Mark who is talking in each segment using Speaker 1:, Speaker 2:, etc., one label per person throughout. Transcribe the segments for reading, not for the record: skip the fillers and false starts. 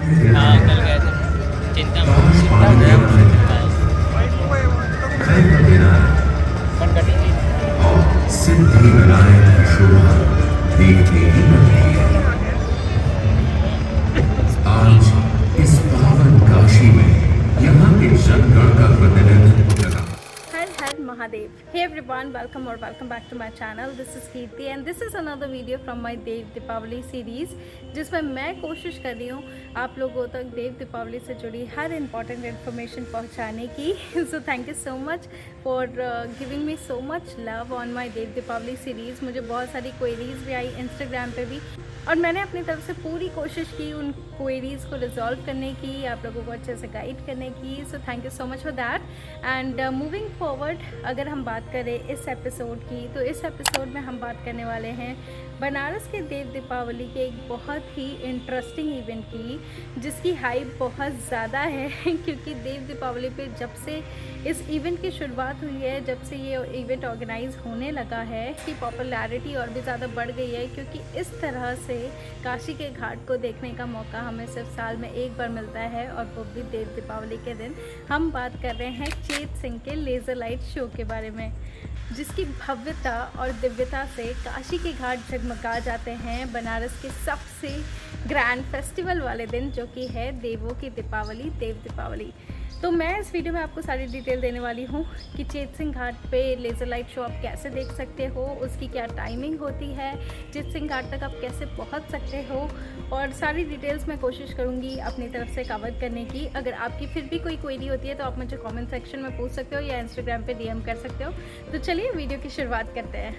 Speaker 1: हाँ कल गए थे चिंता चिंता गया बनकटी जी
Speaker 2: सिद्धि विनायक की शोभा देखते ही बनती है। आज इस पावन काशी में यहाँ के जनगण का प्रतिनिधित्व कर रहा
Speaker 3: हर हर महादेव। हे एवरीवन, वेलकम और welcome back to my channel. This is Kirti and this is another video from my Dev Deepawali series, जिसमें मैं कोशिश कर रही हूँ आप लोगों तक देव दीपावली से जुड़ी हर इम्पॉर्टेंट इन्फॉर्मेशन पहुँचाने की। So thank you so much for giving me so much love on my Dev Deepawali series. मुझे बहुत सारी क्वेरीज भी आई इंस्टाग्राम पे भी, और मैंने अपनी तरफ से पूरी कोशिश की उन क्वेरीज़ को रिजॉल्व करने की, आप लोगों को अच्छे से गाइड करने की। So thank you so much for that. And moving forward, अगर हम बात करें इस एपिसोड की, तो इस एपिसोड में हम बात करने वाले हैं बनारस के देव दीपावली के एक बहुत ही इंटरेस्टिंग इवेंट की, जिसकी हाइप बहुत ज़्यादा है क्योंकि देव दीपावली पे जब से इस इवेंट की शुरुआत हुई है, जब से ये इवेंट ऑर्गेनाइज होने लगा है, इसकी पॉपुलैरिटी और भी ज़्यादा बढ़ गई है, क्योंकि इस तरह से काशी के घाट को देखने का मौका हमें सिर्फ साल में एक बार मिलता है, और वो भी देव दीपावली के दिन। हम बात कर रहे हैं चेत सिंह के लेज़र लाइट शो के बारे में, जिसकी भव्यता और दिव्यता से काशी के घाट जगमगा जाते हैं बनारस के सबसे ग्रैंड फेस्टिवल वाले दिन, जो कि है देवों की दीपावली, देव दीपावली। तो मैं इस वीडियो में आपको सारी डिटेल देने वाली हूँ कि चेत सिंह घाट पे लेज़र लाइट शो आप कैसे देख सकते हो, उसकी क्या टाइमिंग होती है, चेत सिंह घाट तक आप कैसे पहुँच सकते हो, और सारी डिटेल्स मैं कोशिश करूँगी अपनी तरफ से कवर करने की। अगर आपकी फिर भी कोई क्वेरी होती है तो आप मुझे कमेंट सेक्शन में पूछ सकते हो या इंस्टाग्राम पे डीएम कर सकते हो। तो चलिए वीडियो की शुरुआत करते हैं।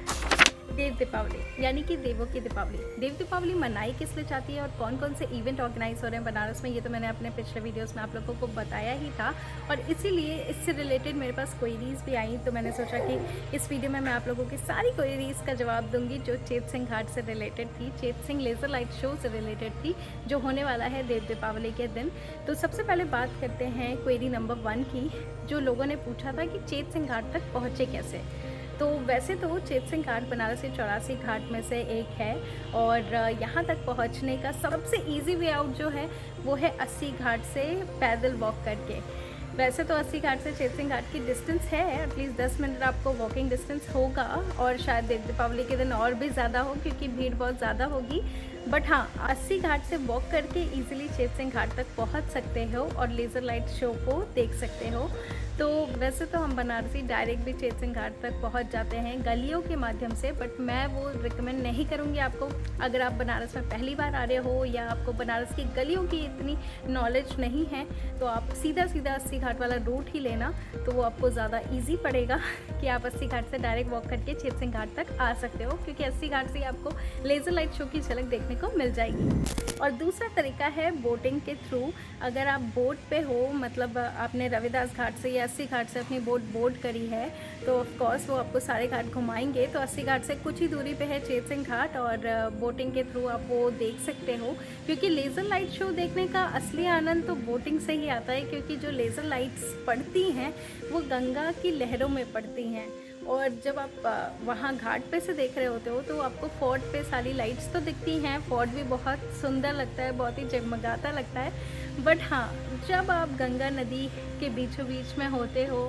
Speaker 3: देव दीपावली यानी कि देवों की दीपावली। देव दीपावली मनाई किस लिए जाती है और कौन कौन से इवेंट ऑर्गेनाइज हो रहे हैं बनारस में, ये तो मैंने अपने पिछले वीडियोस में आप लोगों को बताया ही था, और इसीलिए इससे रिलेटेड मेरे पास क्वेरीज भी आई, तो मैंने सोचा कि इस वीडियो में मैं आप लोगों की सारी क्वेरीज का जवाब दूंगी जो चेत सिंह घाट से रिलेटेड थी, चेत सिंह लेज़र लाइट शो से रिलेटेड थी, जो होने वाला है देव दीपावली के दिन। तो सबसे पहले बात करते हैं क्वेरी नंबर 1 की, जो लोगों ने पूछा था कि चेत सिंह घाट तक पहुँचे कैसे। तो वैसे तो चेत सिंह घाट बनारस के 84 घाट में से एक है, और यहाँ तक पहुँचने का सबसे इजी वे आउट जो है वो है 80 घाट से पैदल वॉक करके। वैसे तो 80 घाट से चेत सिंह घाट की डिस्टेंस है एटलीस्ट 10 मिनट आपको वॉकिंग डिस्टेंस होगा, और शायद देव दीपावली के दिन और भी ज़्यादा हो क्योंकि भीड़ बहुत ज़्यादा होगी। बट हाँ, 80 घाट से वॉक करके इजीली चेत सिंह घाट तक पहुँच सकते हो और लेज़र लाइट शो को देख सकते हो। तो वैसे तो हम बनारसी डायरेक्ट भी चेत सिंह घाट तक पहुंच जाते हैं गलियों के माध्यम से, बट मैं वो रिकमेंड नहीं करूंगी आपको। अगर आप बनारस में पहली बार आ रहे हो या आपको बनारस की गलियों की इतनी नॉलेज नहीं है, तो आप सीधा 80 घाट वाला रूट ही लेना, तो वो आपको ज़्यादा ईजी पड़ेगा कि आप 80 घाट से डायरेक्ट वॉक करके चेत सिंह घाट तक आ सकते हो, क्योंकि 80 घाट से आपको लेज़र लाइट शो की झलक देखने को मिल जाएगी। और दूसरा तरीका है बोटिंग के थ्रू। अगर आप बोट पे हो, मतलब आपने रविदास घाट से या 80 घाट से अपनी बोट बोर्ड करी है, तो ऑफकोर्स वो आपको सारे घाट घुमाएंगे। तो 80 घाट से कुछ ही दूरी पे है चेत सिंह घाट, और बोटिंग के थ्रू आप वो देख सकते हो, क्योंकि लेज़र लाइट शो देखने का असली आनंद तो बोटिंग से ही आता है, क्योंकि जो लेज़र लाइट्स पड़ती हैं वो गंगा की लहरों में पड़ती हैं, और जब आप वहाँ घाट पे से देख रहे होते हो तो आपको फोर्ट पे सारी लाइट्स तो दिखती हैं, फोर्ट भी बहुत सुंदर लगता है, बहुत ही जगमगाता लगता है। बट हाँ, जब आप गंगा नदी के बीचों बीच में होते हो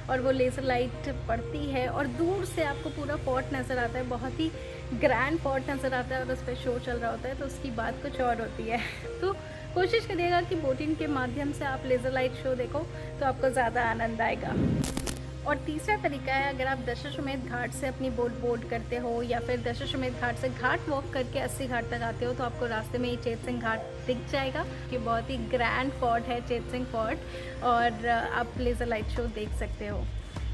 Speaker 3: और वो लेज़र लाइट पड़ती है और दूर से आपको पूरा फोर्ट नज़र आता है, बहुत ही ग्रैंड फोर्ट नज़र आता है, और उस पर शो चल रहा होता है, तो उसकी बात कुछ और होती है। तो कोशिश करिएगा कि बोटिंग के माध्यम से आप लेज़र लाइट शो देखो, तो आपको ज़्यादा आनंद आएगा। और तीसरा तरीका है, अगर आप दशाश्वमेध घाट से अपनी बोट बोर्ड करते हो या फिर दशाश्वमेध घाट से घाट वॉक करके 80 घाट तक आते हो, तो आपको रास्ते में ही चेत सिंह घाट दिख जाएगा, कि बहुत ही ग्रैंड फोर्ट है चेत सिंह फोर्ट, और आप लेज़र लाइट शो देख सकते हो।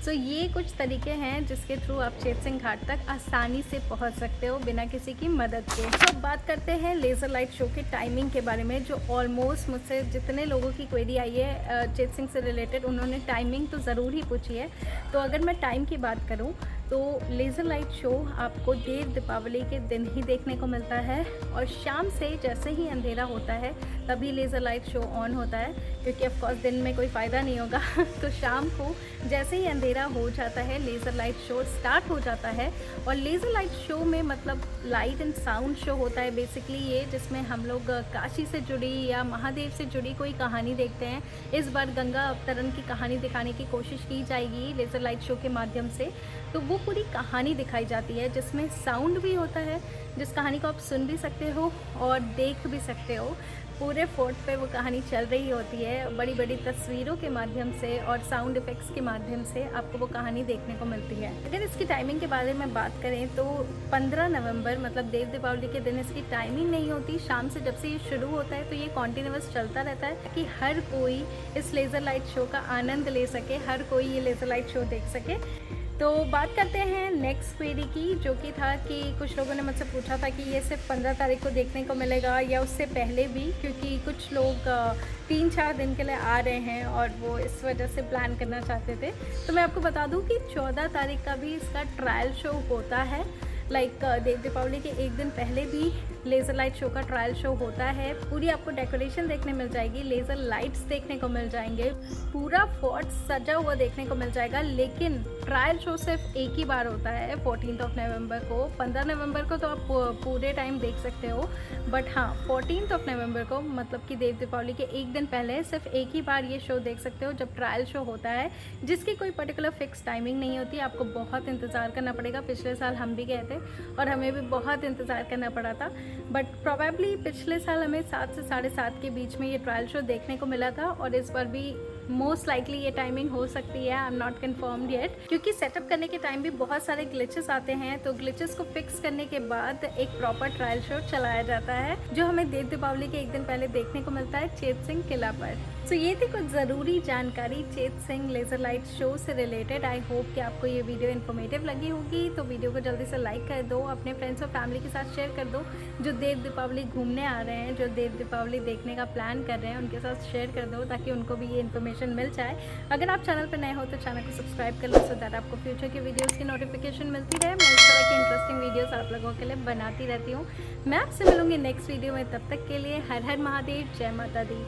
Speaker 3: सो ये कुछ तरीके हैं जिसके थ्रू आप चेत सिंह घाट तक आसानी से पहुंच सकते हो बिना किसी की मदद के। तो अब बात करते हैं लेज़र लाइट शो के टाइमिंग के बारे में, जो ऑलमोस्ट मुझसे जितने लोगों की क्वेरी आई है चेत सिंह से रिलेटेड, उन्होंने टाइमिंग तो ज़रूर ही पूछी है। तो अगर मैं टाइम की बात करूं तो लेज़र लाइट शो आपको देव दीपावली के दिन ही देखने को मिलता है और शाम से जैसे ही अंधेरा होता है तभी लेज़र लाइट शो ऑन होता है, क्योंकि ऑफ कोर्स दिन में कोई फ़ायदा नहीं होगा तो शाम को जैसे ही अंधेरा हो जाता है लेज़र लाइट शो स्टार्ट हो जाता है। और लेज़र लाइट शो में मतलब लाइट एंड साउंड शो होता है बेसिकली ये, जिसमें हम लोग काशी से जुड़ी या महादेव से जुड़ी कोई कहानी देखते हैं। इस बार गंगा अवतरण की कहानी दिखाने की कोशिश की जाएगी लेज़र लाइट शो के माध्यम से। तो वो पूरी कहानी दिखाई जाती है जिसमें साउंड भी होता है, जिस कहानी को आप सुन भी सकते हो और देख भी सकते हो। पूरे फोर्ट पे वो कहानी चल रही होती है, बड़ी बड़ी तस्वीरों के माध्यम से और साउंड इफ़ेक्ट्स के माध्यम से आपको वो कहानी देखने को मिलती है। अगर इसकी टाइमिंग के बारे में बात करें तो 15 नवंबर मतलब देव दीपावली के दिन इसकी टाइमिंग नहीं होती। शाम से जब से ये शुरू होता है तो ये कॉन्टीन्यूअस चलता रहता है कि हर कोई इस लेज़र लाइट शो का आनंद ले सके, हर कोई ये लेज़र लाइट शो देख सके। तो बात करते हैं नेक्स्ट क्वेरी की, जो कि था कि कुछ लोगों ने मुझसे पूछा था कि ये सिर्फ 15 तारीख को देखने को मिलेगा या उससे पहले भी, क्योंकि कुछ लोग 3-4 दिन के लिए आ रहे हैं और वो इस वजह से प्लान करना चाहते थे। तो मैं आपको बता दूं कि 14 तारीख का भी इसका ट्रायल शो होता है। देव दीपावली के एक दिन पहले भी लेज़र लाइट शो का ट्रायल शो होता है। पूरी आपको डेकोरेशन देखने मिल जाएगी, लेज़र लाइट्स देखने को मिल जाएंगे, पूरा फोर्ट सजा हुआ देखने को मिल जाएगा। लेकिन ट्रायल शो सिर्फ एक ही बार होता है 14 नवंबर को। 15 नवंबर को तो आप पूरे टाइम देख सकते हो, बट हाँ 14 नवंबर को मतलब कि देव दीपावली के एक दिन पहले सिर्फ एक ही बार ये शो देख सकते हो जब ट्रायल शो होता है, जिसकी कोई पर्टिकुलर फिक्स टाइमिंग नहीं होती। आपको बहुत इंतज़ार करना पड़ेगा। पिछले साल हम भी गए थे और हमें भी बहुत इंतज़ार करना पड़ा था, बट प्रोबेबली पिछले साल हमें 7 से 7:30 के बीच में ये ट्रायल शो देखने को मिला था और इस बार भी मोस्ट लाइकली ये टाइमिंग हो सकती है। I am not confirmed yet, क्योंकि सेटअप करने के टाइम भी बहुत सारे ग्लिचेस आते हैं। तो ग्लिचेस को फिक्स करने के बाद एक प्रॉपर ट्रायल शो चलाया जाता है, जो हमें देव दीपावली के एक दिन पहले देखने को मिलता है चेत सिंह किला पर। तो ये थी कुछ ज़रूरी जानकारी चेत सिंह लेज़र लाइट शो से रिलेटेड। आई होप कि आपको ये वीडियो इन्फॉर्मेटिव लगी होगी। तो वीडियो को जल्दी से लाइक कर दो, अपने फ्रेंड्स और फैमिली के साथ शेयर कर दो। जो देव दीपावली घूमने आ रहे हैं, जो देव दीपावली देखने का प्लान कर रहे हैं, उनके साथ शेयर कर दो ताकि उनको भी ये इन्फॉर्मेशन मिल जाए। अगर आप चैनल पर नए हो तो चैनल को सब्सक्राइब कर लो, सो दैट आपको फ्यूचर के वीडियोज़ की नोटिफिकेशन मिलती रहे। मैं इस तरह की इंटरेस्टिंग वीडियोज़ आप लोगों के लिए बनाती रहती हूँ। मैं आपसे मिलूंगी नेक्स्ट वीडियो में, तब तक के लिए हर हर महादेव, जय माता दी।